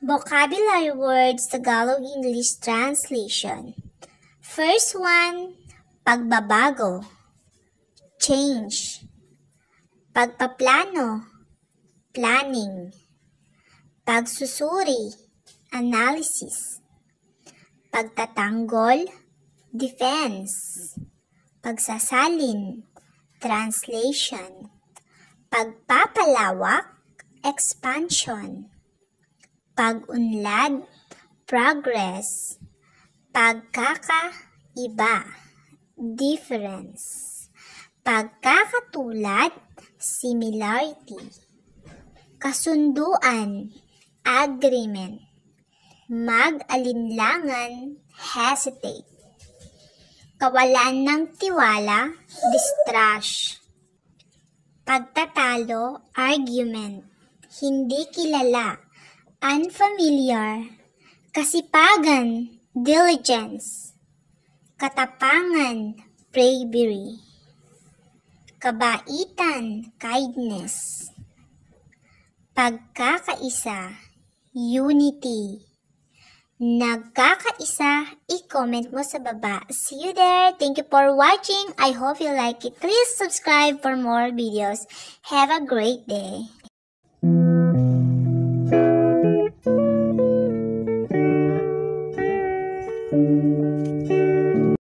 Vocabulary words Tagalog-English translation. First one, pagbabago, change. Pagpaplano, planning. Pagsusuri, analysis. Pagtatanggol, defense. Pagsasalin, translation. Pagpapalawak, expansion. Pag-unlad, progress. Pagkakaiba, difference. Pagkakatulad, similarity. Kasunduan, agreement. Mag-alinlangan, hesitate. Kawalan ng tiwala, distrust. Pagtatalo, argument. Hindi kilala, unfamiliar. Kasipagan, diligence. Katapangan, bravery. Kabaitan, kindness. Pagkakaisa, unity. Nagkakaisa, i-comment mo sa baba. See you there. Thank you for watching. I hope you like it. Please subscribe for more videos. Have a great day.